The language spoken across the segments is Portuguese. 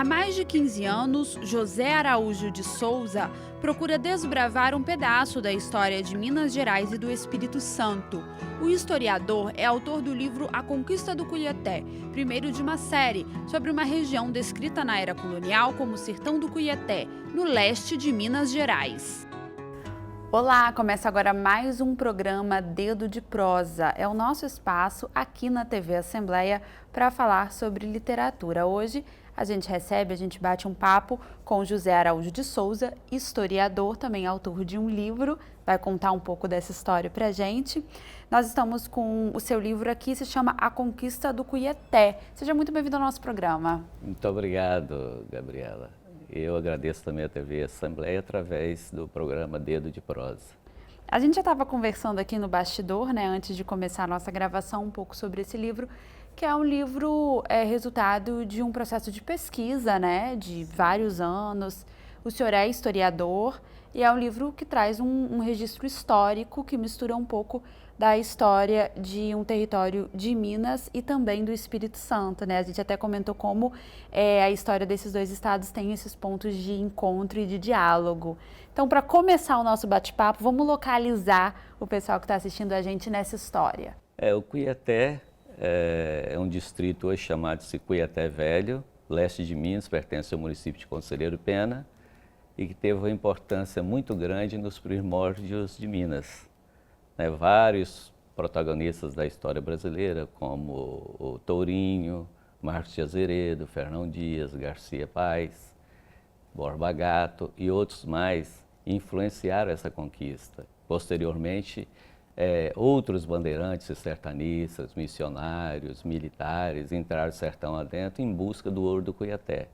mais de 15 anos, José Araújo de Souza procura desbravar um pedaço da história de Minas Gerais e do Espírito Santo. O historiador é autor do livro A Conquista do Cuiaté, primeiro de uma série sobre uma região descrita na era colonial como o Sertão do Cuiaté, no leste de Minas Gerais. Olá, começa agora mais um programa Dedo de Prosa. É o nosso espaço aqui na TV Assembleia para falar sobre literatura. Hoje a gente bate um papo com José Araújo de Souza, historiador, também autor de um livro, vai contar um pouco dessa história para a gente. Nós estamos com o seu livro aqui, se chama A Conquista do Cuiaté. Seja muito bem-vindo ao nosso programa. Muito obrigado, Gabriela. Eu agradeço também a TV Assembleia através do programa Dedo de Prosa. A gente já estava conversando aqui no bastidor, né, antes de começar a nossa gravação, um pouco sobre esse livro, que é um livro resultado de um processo de pesquisa, né, de vários anos. O senhor é historiador e é um livro que traz um registro histórico que mistura um pouco da história de um território de Minas e também do Espírito Santo, né? A gente até comentou como a história desses dois estados tem esses pontos de encontro e de diálogo. Então, para começar o nosso bate-papo, vamos localizar o pessoal que está assistindo a gente nessa história. O Cuiaté é um distrito hoje chamado-se Cuiaté Velho, leste de Minas, pertence ao município de Conselheiro Pena e que teve uma importância muito grande nos primórdios de Minas. Vários protagonistas da história brasileira, como o Tourinho, Marcos de Azeredo, Fernão Dias, Garcia Paes, Borba Gato e outros mais influenciaram essa conquista. Posteriormente, outros bandeirantes, sertanistas, missionários, militares entraram no sertão adentro em busca do ouro do Cuiaté.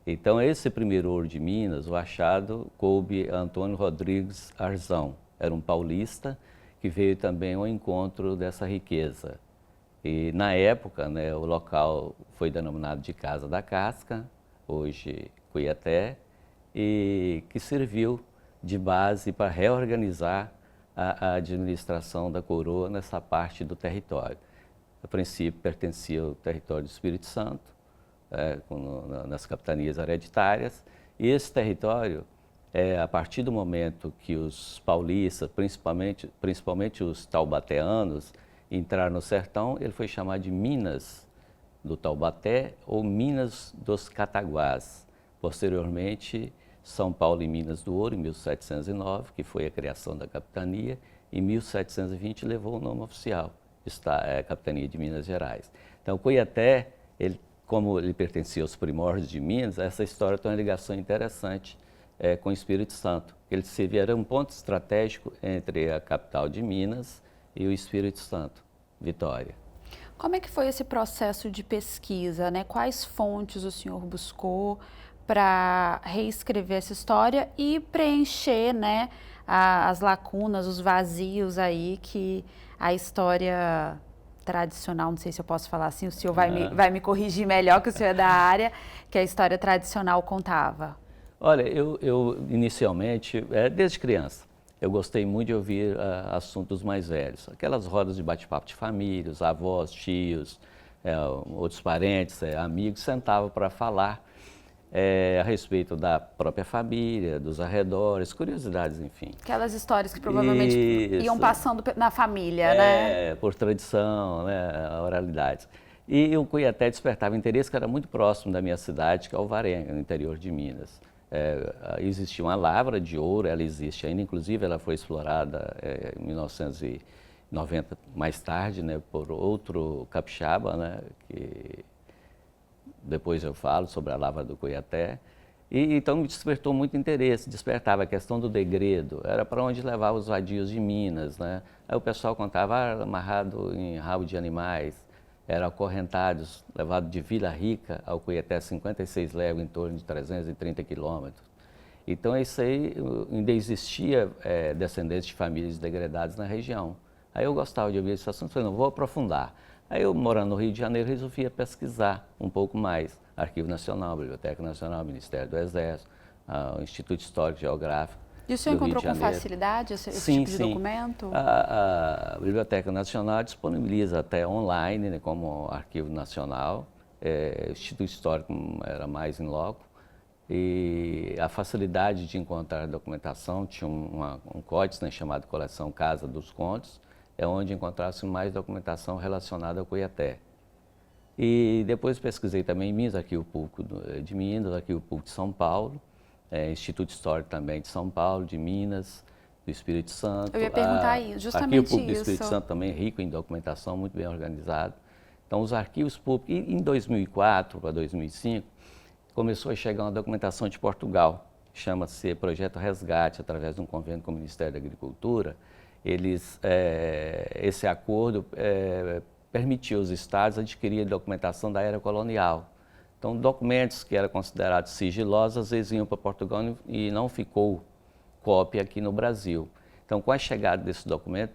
Então, esse primeiro ouro de Minas, o achado, coube a Antônio Rodrigues Arzão. Era um paulista que veio também ao encontro dessa riqueza. E, na época, o local foi denominado de Casa da Casca, hoje Cuiaté, e que serviu de base para reorganizar a administração da coroa nessa parte do território. A princípio, pertencia ao território do Espírito Santo, nas capitanias hereditárias, e esse território, a partir do momento que os paulistas, principalmente os taubateanos, entraram no sertão, ele foi chamado de Minas do Taubaté ou Minas dos Cataguás. Posteriormente, São Paulo e Minas do Ouro, em 1709, que foi a criação da capitania, em 1720 levou o nome oficial, Capitania de Minas Gerais. Então, Cuiaté, como ele pertencia aos primórdios de Minas, essa história tem uma ligação interessante com o Espírito Santo. Ele era um ponto estratégico entre a capital de Minas e o Espírito Santo, Vitória. Como é que foi esse processo de pesquisa, né? Quais fontes o senhor buscou para reescrever essa história e preencher, né, as lacunas, os vazios aí que a história tradicional, não sei se eu posso falar assim, o senhor vai me corrigir melhor, que o senhor é da área, que a história tradicional contava? Olha, eu inicialmente, desde criança, eu gostei muito de ouvir assuntos mais velhos. Aquelas rodas de bate-papo de família, os avós, tios, outros parentes, amigos, sentavam para falar a respeito da própria família, dos arredores, curiosidades, enfim. Aquelas histórias que provavelmente iam passando na família, né? Por tradição, oralidades. E o Cuiaté despertava interesse, que era muito próximo da minha cidade, que é Alvarenga, no interior de Minas. Existia uma lavra de ouro, ela existe ainda, inclusive ela foi explorada em 1990, mais tarde, por outro capixaba, que depois eu falo sobre a lavra do Cuiaté. E então me despertou muito interesse, despertava a questão do degredo, era para onde levavam os vadios de Minas, Aí o pessoal contava, amarrado em rabo de animais, eram acorrentados, levados de Vila Rica ao Cuiaté, 56 léguas, em torno de 330 quilômetros. Então, isso aí ainda existia descendentes de famílias degredadas na região. Aí eu gostava de ouvir esse assunto, falei, não, vou aprofundar. Aí eu, morando no Rio de Janeiro, resolvi pesquisar um pouco mais. Arquivo Nacional, Biblioteca Nacional, Ministério do Exército, o Instituto Histórico e Geográfico. E o senhor encontrou com facilidade esse tipo de documento? A Biblioteca Nacional disponibiliza até online, como Arquivo Nacional, o Instituto Histórico era mais em loco, e a facilidade de encontrar documentação, tinha um códice, né, chamado Coleção Casa dos Contos, é onde encontrasse mais documentação relacionada ao Cuiaté. E depois pesquisei também em Minas, Arquivo Público de Minas, Arquivo Público de São Paulo, Instituto Histórico também de São Paulo, de Minas, do Espírito Santo. Eu ia perguntar justamente Arquivo Público isso. do Espírito Santo também rico em documentação, muito bem organizado. Então, os arquivos públicos, e em 2004 para 2005, começou a chegar uma documentação de Portugal, chama-se Projeto Resgate, através de um convênio com o Ministério da Agricultura. Esse acordo permitiu aos estados adquirir documentação da era colonial. Então, documentos que eram considerados sigilosos, às vezes iam para Portugal e não ficou cópia aqui no Brasil. Então, com a chegada desse documento,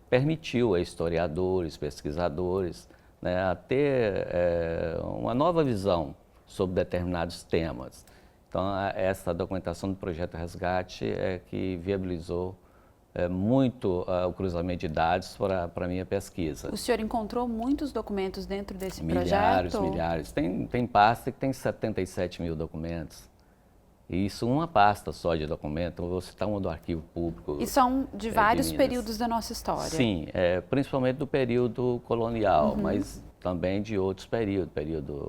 permitiu a historiadores, pesquisadores, né, a ter uma nova visão sobre determinados temas. Então, essa documentação do Projeto Resgate é que viabilizou muito o cruzamento de dados para a minha pesquisa. O senhor encontrou muitos documentos dentro desse milhares, projeto? Milhares. Tem pasta que tem 77 mil documentos. E isso uma pasta só de documentos, vou citar uma do Arquivo Público. E são de vários de períodos da nossa história? Sim, principalmente do período colonial, mas também de outros períodos,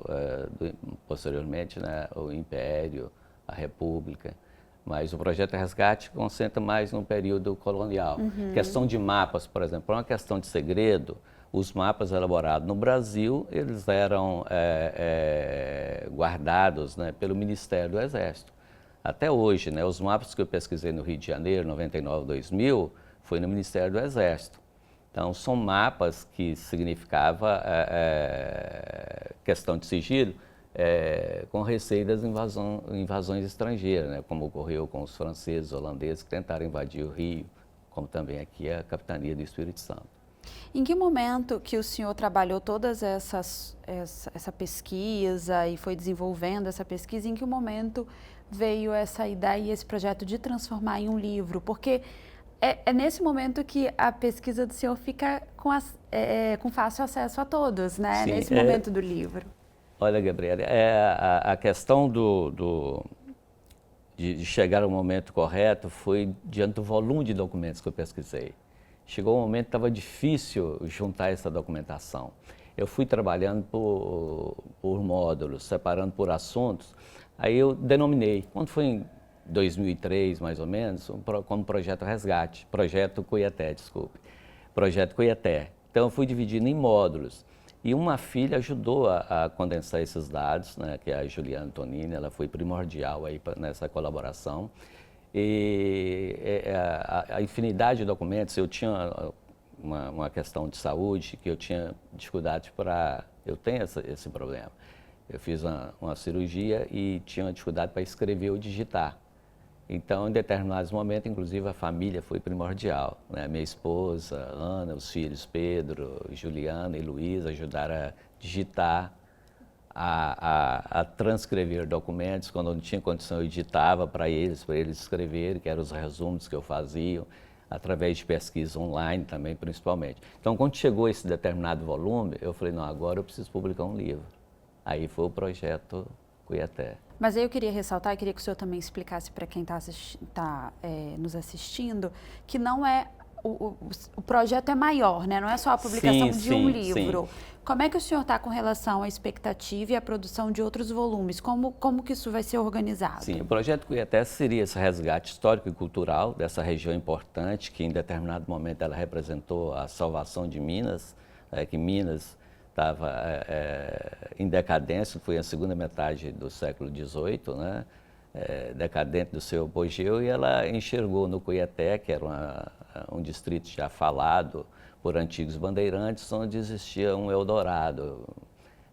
posteriormente, né, o Império, a República. Mas o Projeto Resgate concentra mais no período colonial. Questão de mapas, por exemplo, por uma questão de segredo, os mapas elaborados no Brasil, eles eram guardados, né, pelo Ministério do Exército. Até hoje, né, os mapas que eu pesquisei no Rio de Janeiro, 99, 2000, foi no Ministério do Exército. Então, são mapas que significava questão de sigilo, com receio das invasões estrangeiras, né, como ocorreu com os franceses, holandeses, que tentaram invadir o Rio, como também aqui a capitania do Espírito Santo. Em que momento que o senhor trabalhou todas essa pesquisa e foi desenvolvendo essa pesquisa, em que momento veio essa ideia e esse projeto de transformar em um livro? Porque é nesse momento que a pesquisa do senhor fica com fácil acesso a todos, né? Sim, nesse momento do livro. Olha, Gabriela, a questão de chegar ao momento correto foi diante do volume de documentos que eu pesquisei. Chegou um momento que estava difícil juntar essa documentação. Eu fui trabalhando por módulos, separando por assuntos. Aí eu denominei, quando foi em 2003, mais ou menos, como Projeto Resgate, Projeto Cuiaté, desculpe, Projeto Cuiaté. Então eu fui dividindo em módulos. E uma filha ajudou a condensar esses dados, né, que é a Juliana Antonini, ela foi primordial aí nessa colaboração. E a infinidade de documentos, eu tinha uma questão de saúde, que eu tinha dificuldade eu tenho esse problema. Eu fiz uma cirurgia e tinha uma dificuldade para escrever ou digitar. Então, em determinados momentos, inclusive a família foi primordial, né? Minha esposa, Ana, os filhos Pedro, Juliana e Luísa ajudaram a digitar, a transcrever documentos. Quando eu não tinha condição, eu editava para eles escreverem, que eram os resumos que eu fazia, através de pesquisa online também, principalmente. Então, quando chegou esse determinado volume, eu falei, não, agora eu preciso publicar um livro. Aí foi o Projeto Cuiaté. Mas aí eu queria ressaltar, eu queria que o senhor também explicasse para quem está nos assistindo, que não é o projeto é maior, né? Não é só a publicação de um livro. Sim. Como é que o senhor está com relação à expectativa e à produção de outros volumes? Como que isso vai ser organizado? Sim, o Projeto Cuiaté seria esse resgate histórico e cultural dessa região importante, que em determinado momento ela representou a salvação de Minas, que Minas estava em decadência, foi a segunda metade do século XVIII, né? Decadente do seu apogeu, e ela enxergou no Cuiaté, que era um distrito já falado por antigos bandeirantes, onde existia um Eldorado,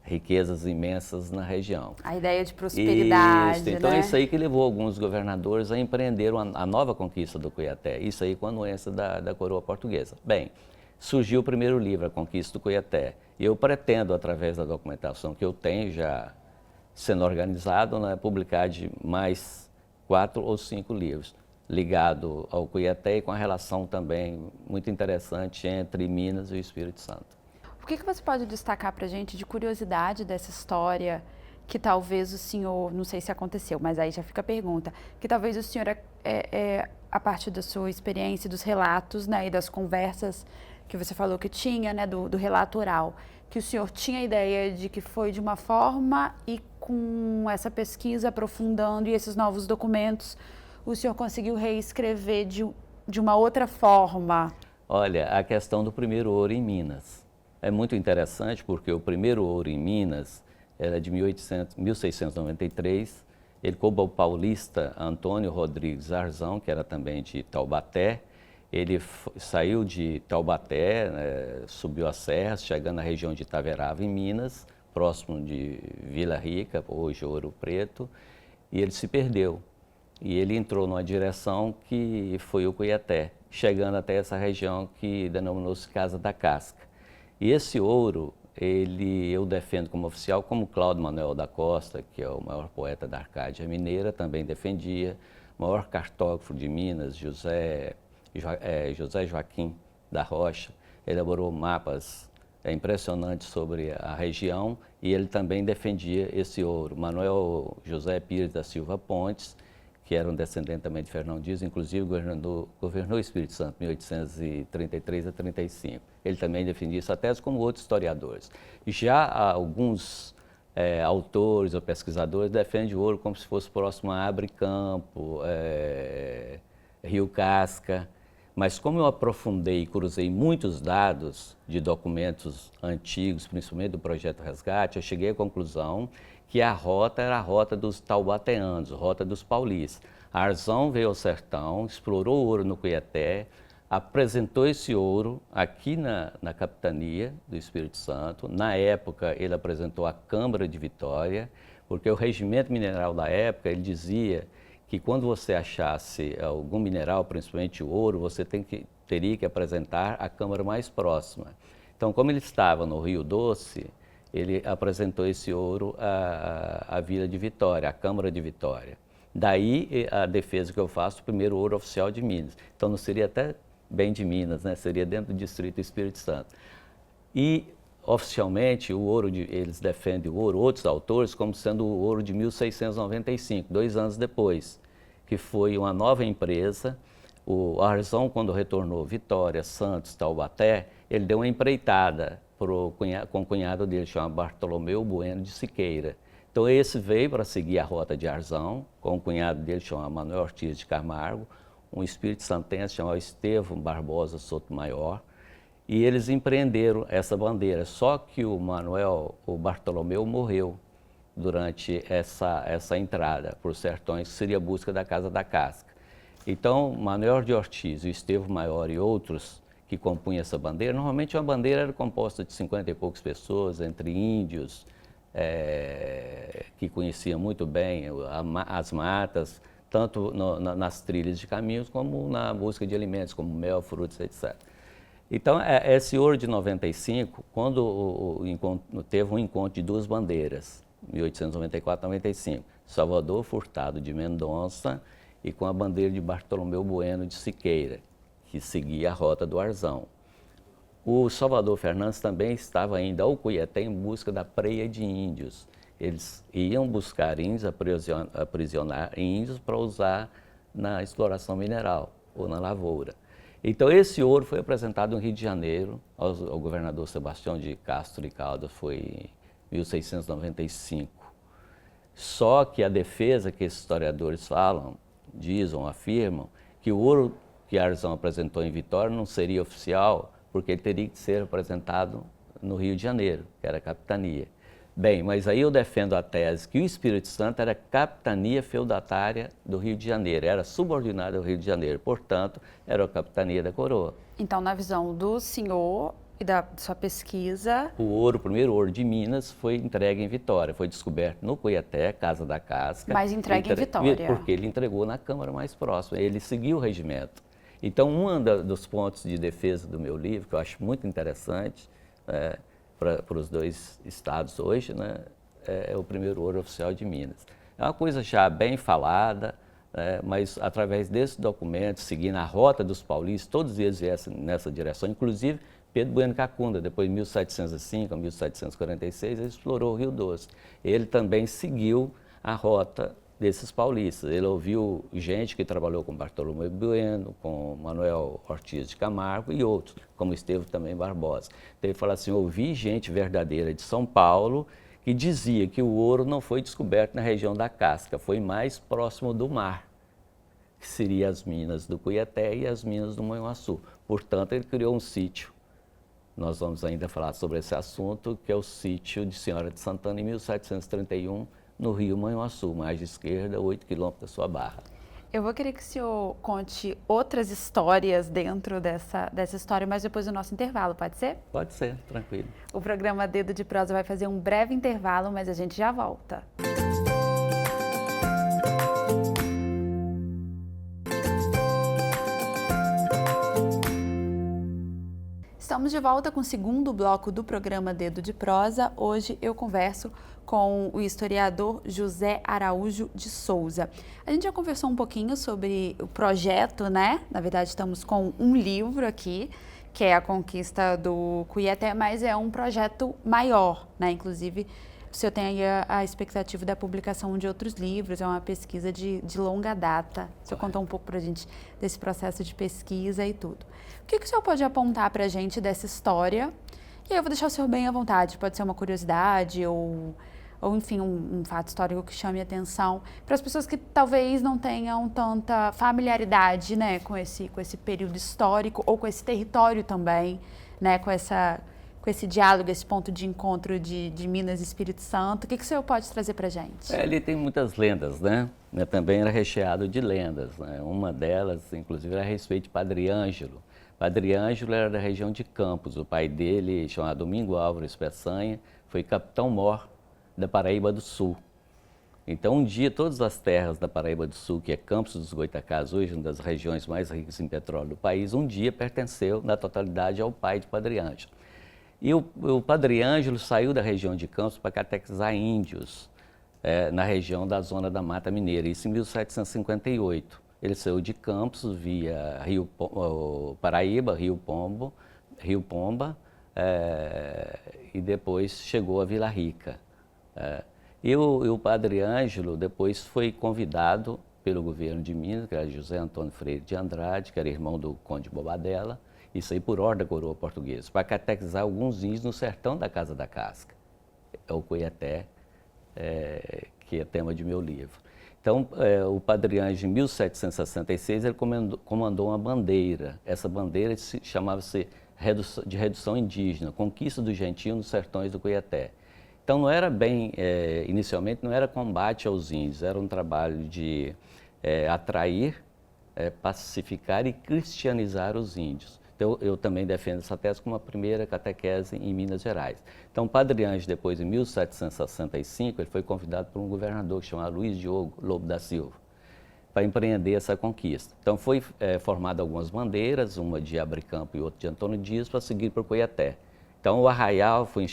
riquezas imensas na região. A ideia de prosperidade, isso, então né? É isso aí que levou alguns governadores a empreender a nova conquista do Cuiaté, isso aí com a anuência da coroa portuguesa. Bem, surgiu o primeiro livro, A Conquista do Cuiaté, e eu pretendo, através da documentação que eu tenho já sendo organizado, né, publicar de mais 4 ou 5 livros, ligado ao Cuiaté e com a relação também muito interessante entre Minas e o Espírito Santo. O que você pode destacar para a gente de curiosidade dessa história, que talvez o senhor, não sei se aconteceu, mas aí já fica a pergunta, que talvez o senhor, a partir da sua experiência, dos relatos, né, e das conversas que você falou que tinha, né, do relato oral, que o senhor tinha a ideia de que foi de uma forma e com essa pesquisa aprofundando e esses novos documentos, o senhor conseguiu reescrever de uma outra forma? Olha, a questão do primeiro ouro em Minas. É muito interessante porque o primeiro ouro em Minas era de 1693. Ele coube ao paulista Antônio Rodrigues Arzão, que era também de Taubaté. Ele saiu de Taubaté, subiu as serras, chegando na região de Itaverava, em Minas, próximo de Vila Rica, hoje Ouro Preto, e ele se perdeu. E ele entrou numa direção que foi o Cuiaté, chegando até essa região que denominou-se Casa da Casca. E esse ouro, eu defendo como oficial, como Cláudio Manuel da Costa, que é o maior poeta da Arcádia Mineira, também defendia, o maior cartógrafo de Minas, José Joaquim da Rocha, elaborou mapas impressionantes sobre a região e ele também defendia esse ouro. Manuel José Pires da Silva Pontes, que era um descendente também de Fernão Dias, inclusive governou o Espírito Santo, 1833 a 35. Ele também defendia essa tese, como outros historiadores. Já alguns autores ou pesquisadores defendem o ouro como se fosse próximo a Abre Campo, Rio Casca, mas como eu aprofundei e cruzei muitos dados de documentos antigos, principalmente do Projeto Resgate, eu cheguei à conclusão que a rota era a rota dos taubateanos, a rota dos paulistas. Arzão veio ao sertão, explorou o ouro no Cuiaté, apresentou esse ouro aqui na capitania do Espírito Santo. Na época, ele apresentou à Câmara de Vitória, porque o regimento mineral da época, ele dizia que quando você achasse algum mineral, principalmente o ouro, você teria que apresentar à Câmara mais próxima. Então, como ele estava no Rio Doce, ele apresentou esse ouro à Vila de Vitória, à Câmara de Vitória. Daí a defesa que eu faço do primeiro ouro oficial de Minas. Então não seria até bem de Minas, né? Seria dentro do Distrito Espírito Santo. E oficialmente eles defendem o ouro, outros autores, como sendo o ouro de 1695, 2 anos depois, que foi uma nova empresa. O Arzão, quando retornou Vitória, Santos, Taubaté, ele deu uma empreitada com o cunhado dele, chamado Bartolomeu Bueno de Siqueira. Então esse veio para seguir a rota de Arzão, com o cunhado dele, chamado Manuel Ortiz de Camargo, um espírito santense chamado Estevão Barbosa Sotomayor, e eles empreenderam essa bandeira. Só que o Bartolomeu morreu durante essa entrada por sertões, que seria a busca da Casa da Casca. Então, Manuel de Ortiz, o Estevão Maior e outros que compunham essa bandeira, normalmente uma bandeira era composta de 50 e poucas pessoas, entre índios, que conheciam muito bem as matas, tanto nas trilhas de caminhos como na busca de alimentos, como mel, frutos, etc. Então, esse ouro de 95, quando teve um encontro de 2 bandeiras, 1894-95, Salvador Furtado de Mendonça e com a bandeira de Bartolomeu Bueno de Siqueira, que seguia a rota do Arzão. O Salvador Fernandes também estava ainda ao Cuiaté em busca da preia de índios. Eles iam buscar índios, aprisionar índios para usar na exploração mineral ou na lavoura. Então esse ouro foi apresentado no Rio de Janeiro ao governador Sebastião de Castro e Caldas, foi em 1695. Só que a defesa que esses historiadores afirmam, que o ouro que Arzão apresentou em Vitória não seria oficial, porque ele teria que ser apresentado no Rio de Janeiro, que era a capitania. Bem, mas aí eu defendo a tese que o Espírito Santo era capitania feudatária do Rio de Janeiro, era subordinada ao Rio de Janeiro, portanto, era a capitania da coroa. Então, na visão do senhor e da sua pesquisa... O primeiro ouro de Minas foi entregue em Vitória, foi descoberto no Cuiaté, Casa da Casca. Mas entregue em Vitória. Porque ele entregou na Câmara mais próxima, ele seguiu o regimento. Então, um dos pontos de defesa do meu livro, que eu acho muito interessante, para os 2 estados hoje, né, é o primeiro ouro oficial de Minas. É uma coisa já bem falada, mas através desse documento, seguindo a rota dos paulistas, todos eles vieram nessa direção, inclusive Pedro Bueno Cacunda, depois de 1705 a 1746, ele explorou o Rio Doce. Ele também seguiu a rota desses paulistas. Ele ouviu gente que trabalhou com Bartolomeu Bueno, com Manuel Ortiz de Camargo e outros, como Estevão também Barbosa. Então ele fala assim, ouvi gente verdadeira de São Paulo que dizia que o ouro não foi descoberto na região da Casca, foi mais próximo do mar, que seriam as minas do Cuiaté e as minas do Manhuaçu. Portanto, ele criou um sítio. Nós vamos ainda falar sobre esse assunto, que é o sítio de Senhora de Santana, em 1731, no Rio Manhuaçu, margem esquerda, 8 quilômetros da sua barra. Eu vou querer que o senhor conte outras histórias dentro dessa história, mas depois do nosso intervalo, pode ser? Pode ser, tranquilo. O programa Dedo de Prosa vai fazer um breve intervalo, mas a gente já volta. Estamos de volta com o segundo bloco do programa Dedo de Prosa. Hoje eu converso com o historiador José Araújo de Souza. A gente já conversou um pouquinho sobre o projeto, né? Na verdade, estamos com um livro aqui, que é A Conquista do Cuiaté, mas é um projeto maior, né? Inclusive, o senhor tem aí a expectativa da publicação de outros livros, é uma pesquisa de longa data. O senhor contou um pouco para a gente desse processo de pesquisa e tudo. O que o senhor pode apontar para a gente dessa história? E aí eu vou deixar o senhor bem à vontade, pode ser uma curiosidade ou enfim, um fato histórico que chame a atenção para as pessoas que talvez não tenham tanta familiaridade, né, com esse período histórico ou com esse território também, né, com esse diálogo, esse ponto de encontro de Minas e Espírito Santo. O que o senhor pode trazer para a gente? Ele tem muitas lendas, né? Também era recheado de lendas, né? Uma delas, inclusive, era a respeito de Padre Ângelo. Padre Ângelo era da região de Campos. O pai dele, chamado Domingo Álvares Peçanha, foi capitão-mor da Paraíba do Sul. Então, um dia, todas as terras da Paraíba do Sul, que é Campos dos Goitacás, hoje uma das regiões mais ricas em petróleo do país, um dia pertenceu, na totalidade, ao pai de Padre Ângelo. E o Padre Ângelo saiu da região de Campos para catequizar índios na região da Zona da Mata Mineira, isso em 1758. Ele saiu de Campos via Paraíba, Rio Pomba, e depois chegou a Vila Rica. E o Padre Ângelo depois foi convidado pelo governo de Minas, que era José Antônio Freire de Andrade, que era irmão do Conde Bobadela, isso aí por ordem da coroa portuguesa, para catequizar alguns índios no sertão da Casa da Casca, é o Cuiaté, que é tema de meu livro. Então, o Padre Ângelo, em 1766, ele comandou uma bandeira. Essa bandeira chamava-se de redução indígena, conquista do gentio nos sertões do Cuiaté. Então, não era bem, inicialmente, não era combate aos índios, era um trabalho de atrair, pacificar e cristianizar os índios. Então, eu também defendo essa tese como a primeira catequese em Minas Gerais. Então, Padre Ângelo, depois, em 1765, ele foi convidado por um governador chamado Luiz Diogo Lobo da Silva, para empreender essa conquista. Então, foi formada algumas bandeiras, uma de Abricampo e outra de Antônio Dias, para seguir para o Cuiaté. Então, o arraial foi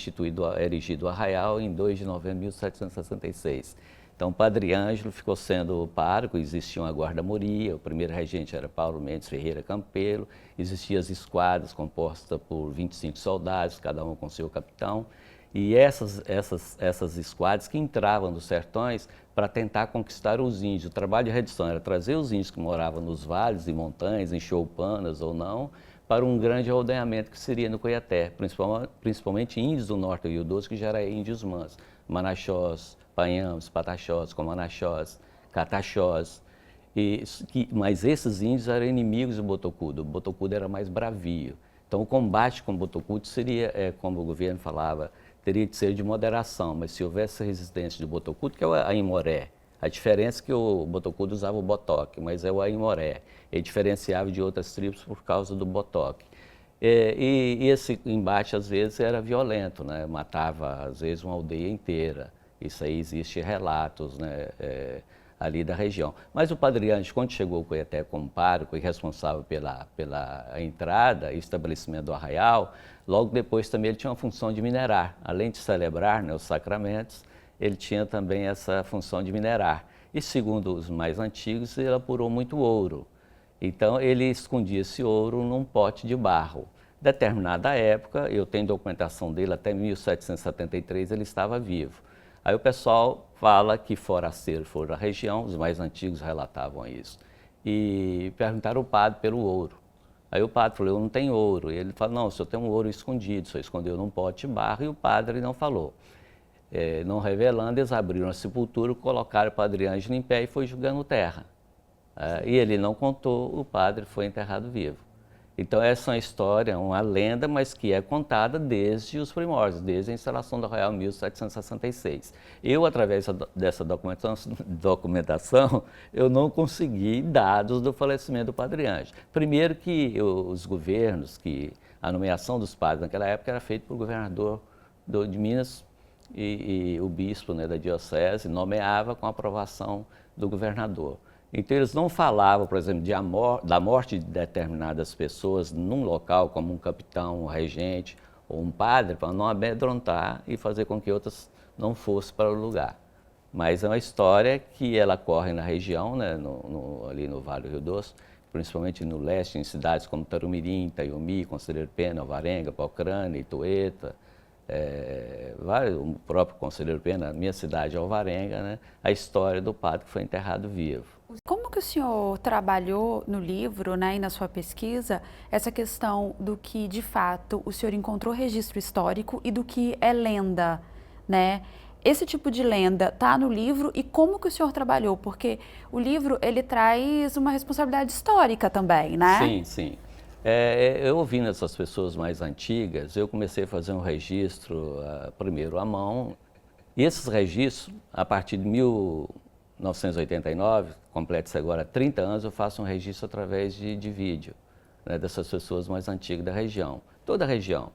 erigido o arraial em 2 de novembro de 1766. Então, Padre Ângelo ficou sendo pároco, existia uma guarda-moria, o primeiro regente era Paulo Mendes Ferreira Campelo, existiam as esquadras compostas por 25 soldados, cada um com seu capitão, e essas esquadras que entravam nos sertões para tentar conquistar os índios. O trabalho de redução era trazer os índios que moravam nos vales e montanhas, em choupanas ou não, para um grande aldeamento que seria no Cuiaté, principalmente índios do norte do Rio Doce, que já eram índios mansos, Manaxós, Panhamos, Pataxós, Comanaxós, Cataxós, mas esses índios eram inimigos do Botocudo. O Botocudo era mais bravio. Então, o combate com o Botocudo seria, como o governo falava, teria de ser de moderação, mas se houvesse resistência do Botocudo, que é o Aimoré, a diferença é que o Botocudo usava o botoque, mas é o Aimoré. Ele diferenciava de outras tribos por causa do botoque. E esse embate, às vezes, era violento, né? Matava, às vezes, uma aldeia inteira. Isso aí existe relatos, né, ali da região. Mas o Padre Ângelo, quando chegou ao Cuiaté como pároco e responsável pela entrada e estabelecimento do arraial, logo depois também ele tinha uma função de minerar. Além de celebrar, né, os sacramentos, ele tinha também essa função de minerar. E segundo os mais antigos, ele apurou muito ouro. Então ele escondia esse ouro num pote de barro. Determinada época, eu tenho documentação dele, até 1773 ele estava vivo. Aí o pessoal fala que forasteiros foram da região, os mais antigos relatavam isso, e perguntaram ao padre pelo ouro. Aí o padre falou, eu não tenho ouro. E ele falou, não, o senhor tem um ouro escondido, o senhor escondeu num pote de barro, e o padre não falou. Não revelando, eles abriram a sepultura, colocaram o padre Ângelo em pé e foi jogando terra. E ele não contou, o padre foi enterrado vivo. Então essa é uma história, uma lenda, mas que é contada desde os primórdios, desde a instalação da Royal em 1766. Eu, através dessa documentação, eu não consegui dados do falecimento do padre Ângelo. Primeiro que os governos, que a nomeação dos padres naquela época era feita por governador de Minas e o bispo, né, da diocese nomeava com aprovação do governador. Então, eles não falavam, por exemplo, da morte de determinadas pessoas num local, como um capitão, um regente ou um padre, para não amedrontar e fazer com que outras não fossem para o lugar. Mas é uma história que ela corre na região, né, ali no Vale do Rio Doce, principalmente no leste, em cidades como Tarumirim, Itaiumi, Conselheiro Pena, Alvarenga, Paucrane, Itueta, o próprio Conselheiro Pena, a minha cidade, Alvarenga, né, a história do padre que foi enterrado vivo. Como que o senhor trabalhou no livro, né, e na sua pesquisa, essa questão do que, de fato, o senhor encontrou registro histórico e do que é lenda, né? Esse tipo de lenda está no livro e como que o senhor trabalhou? Porque o livro, ele traz uma responsabilidade histórica também, né? Sim, sim. Eu ouvindo essas pessoas mais antigas, eu comecei a fazer um registro, primeiro à mão, e esses registros, a partir de 1989, completa-se agora 30 anos, eu faço um registro através de vídeo, né, dessas pessoas mais antigas da região, toda a região.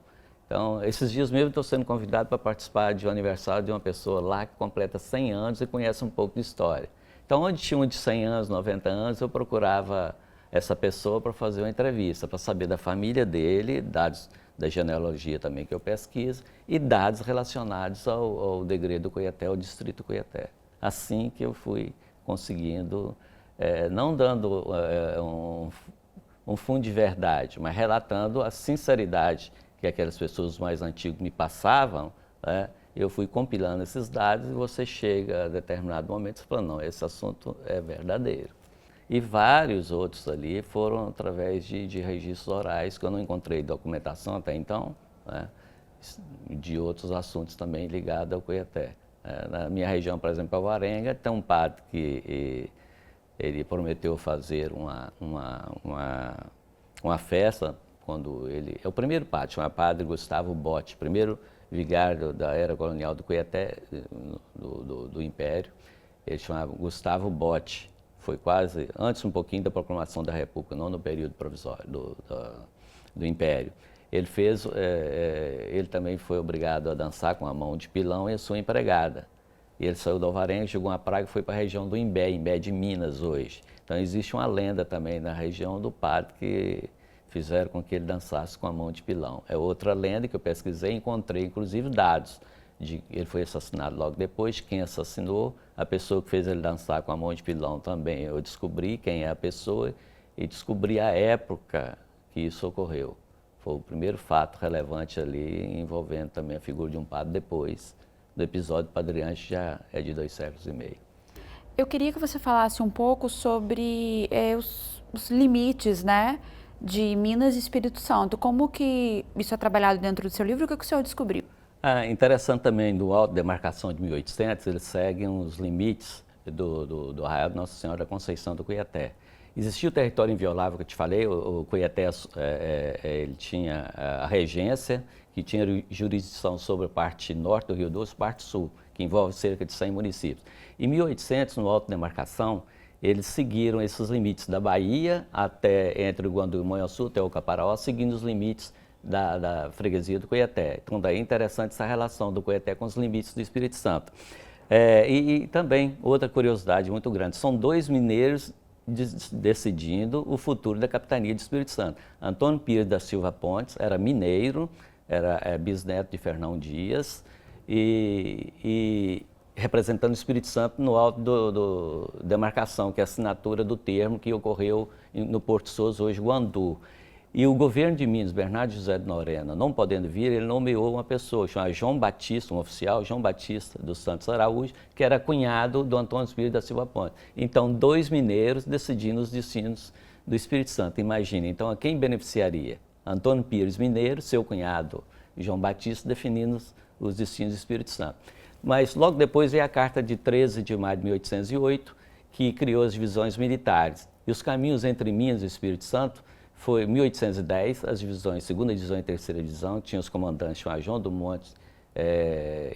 Então, esses dias mesmo estou sendo convidado para participar de um aniversário de uma pessoa lá que completa 100 anos e conhece um pouco de história. Então, onde tinha um de 100 anos, 90 anos, eu procurava essa pessoa para fazer uma entrevista, para saber da família dele, dados da genealogia também que eu pesquiso, e dados relacionados ao degredo do Cuiaté, ao distrito Cuiaté. Assim que eu fui conseguindo, não dando um fundo de verdade, mas relatando a sinceridade que aquelas pessoas mais antigas me passavam, né? Eu fui compilando esses dados e você chega a determinado momento e fala, não, esse assunto é verdadeiro. E vários outros ali foram através de registros orais, que eu não encontrei documentação até então, né? De outros assuntos também ligados ao Cuiaté. Na minha região, por exemplo, Alvarenga, tem um padre que ele prometeu fazer uma festa, quando ele... É o primeiro padre, chama Padre Gustavo Botti, primeiro vigário da era colonial do Cuiaté, do Império. Ele chamava Gustavo Botti. Foi quase antes um pouquinho da proclamação da República, não no período provisório do Império. Ele ele também foi obrigado a dançar com a mão de pilão e a sua empregada. E ele saiu do Alvarenga, chegou uma praga e foi para a região do Imbé de Minas hoje. Então existe uma lenda também na região do padre que fizeram com que ele dançasse com a mão de pilão. É outra lenda que eu pesquisei e encontrei, inclusive, dados. Ele foi assassinado logo depois, quem assassinou, a pessoa que fez ele dançar com a mão de pilão também. Eu descobri quem é a pessoa e descobri a época que isso ocorreu. Foi o primeiro fato relevante ali, envolvendo também a figura de um padre depois do episódio Padre Ângelo, já é de 2 séculos e meio. Eu queria que você falasse um pouco sobre os limites, né, de Minas e Espírito Santo. Como que isso é trabalhado dentro do seu livro? O que o senhor descobriu? Interessante também, do Auto de Demarcação de 1800, eles seguem os limites do Arraial de Nossa Senhora da Conceição do Cuiaté. Existia o território inviolável que eu te falei, o Cuiaté ele tinha a regência, que tinha jurisdição sobre a parte norte do Rio Doce, parte sul, que envolve cerca de 100 municípios. Em 1800, no Auto de Demarcação, eles seguiram esses limites da Bahia até entre o Guandu e o Manhuaçu, até o Caparaó, seguindo os limites da freguesia do Cuiaté. Então, daí é interessante essa relação do Cuiaté com os limites do Espírito Santo. E também, outra curiosidade muito grande, são 2 mineiros decidindo o futuro da capitania do Espírito Santo. Antônio Pires da Silva Pontes era mineiro, era bisneto de Fernão Dias e representando o Espírito Santo no alto do demarcação, que é a assinatura do termo que ocorreu no Porto Souza, hoje Guandu. E o governo de Minas, Bernardo José de Lorena, não podendo vir, ele nomeou uma pessoa, chamada João Batista, um oficial, João Batista dos Santos Araújo, que era cunhado do Antônio Pires da Silva Ponte. Então, 2 mineiros decidindo os destinos do Espírito Santo. Imagina, então, a quem beneficiaria? Antônio Pires Mineiro, seu cunhado João Batista, definindo os destinos do Espírito Santo. Mas logo depois veio a carta de 13 de maio de 1808, que criou as divisões militares. E os caminhos entre Minas e o Espírito Santo foi 1810, as divisões, segunda divisão e terceira divisão, tinha os comandantes chamados João do Monte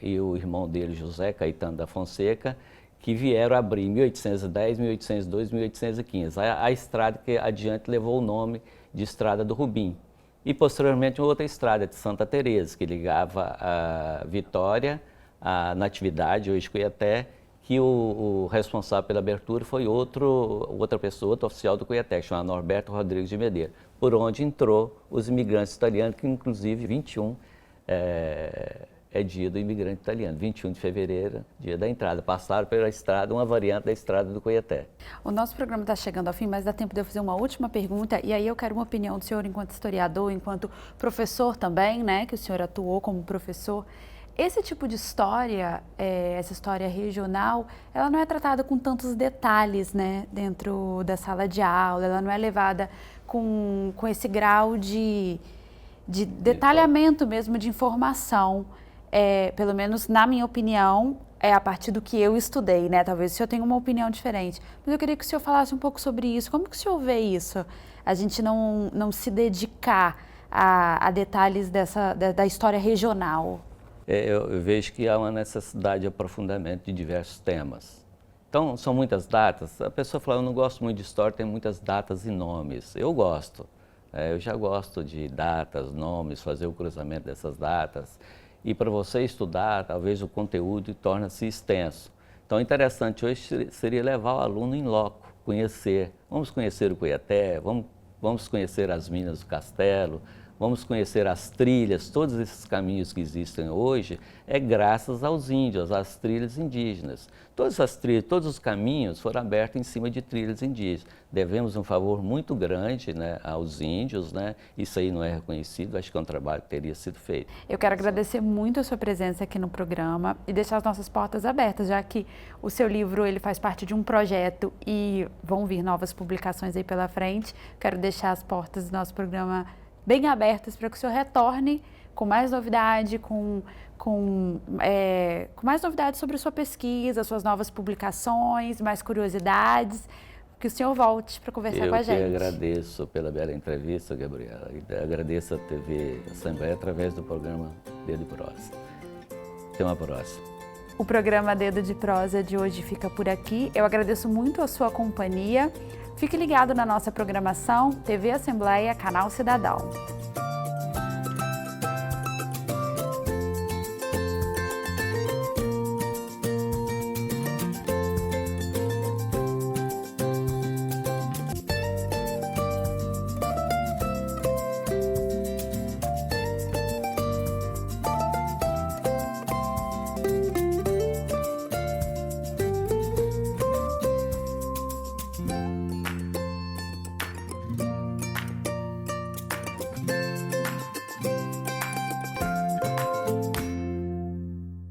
e o irmão dele, José Caetano da Fonseca, que vieram abrir em 1810, 1802, 1815. A estrada que adiante levou o nome de Estrada do Rubim. E posteriormente uma outra estrada de Santa Teresa, que ligava a Vitória, a Natividade, hoje Cuiaté, que o responsável pela abertura foi outra pessoa, outro oficial do Cuiaté, chamado Norberto Rodrigues de Medeiros, por onde entrou os imigrantes italianos, que inclusive 21 é dia do imigrante italiano, 21 de fevereiro, dia da entrada. Passaram pela estrada, uma variante da estrada do Cuiaté. O nosso programa está chegando ao fim, mas dá tempo de eu fazer uma última pergunta, e aí eu quero uma opinião do senhor enquanto historiador, enquanto professor também, né, que o senhor atuou como professor. Esse tipo de história, essa história regional, ela não é tratada com tantos detalhes, né, dentro da sala de aula, ela não é levada com esse grau de detalhamento mesmo, de informação, pelo menos na minha opinião, a partir do que eu estudei, né, talvez o senhor tenha uma opinião diferente, mas eu queria que o senhor falasse um pouco sobre isso, como que o senhor vê isso, a gente não se dedicar a detalhes da história regional? Eu vejo que há uma necessidade de aprofundamento de diversos temas. Então, são muitas datas. A pessoa fala, eu não gosto muito de história, tem muitas datas e nomes. Eu gosto. Eu já gosto de datas, nomes, fazer o cruzamento dessas datas. E para você estudar, talvez o conteúdo torna-se extenso. Então, interessante hoje seria levar o aluno em loco, conhecer. Vamos conhecer o Cuiaté, vamos conhecer as minas do Castelo, vamos conhecer as trilhas, todos esses caminhos que existem hoje, graças aos índios, às trilhas indígenas. Todas as trilhas, todos os caminhos foram abertos em cima de trilhas indígenas. Devemos um favor muito grande, né, aos índios, né? Isso aí não é reconhecido, acho que é um trabalho que teria sido feito. Eu quero agradecer muito a sua presença aqui no programa e deixar as nossas portas abertas, já que o seu livro ele faz parte de um projeto e vão vir novas publicações aí pela frente. Quero deixar as portas do nosso programa bem abertas para que o senhor retorne com mais novidade, com mais novidades sobre a sua pesquisa, suas novas publicações, mais curiosidades, que o senhor volte para conversar com a gente. Eu que agradeço pela bela entrevista, Gabriela, e agradeço a TV Assembleia através do programa Dedo de Prosa. Até uma próxima. O programa Dedo de Prosa de hoje fica por aqui. Eu agradeço muito a sua companhia. Fique ligado na nossa programação, TV Assembleia, Canal Cidadão.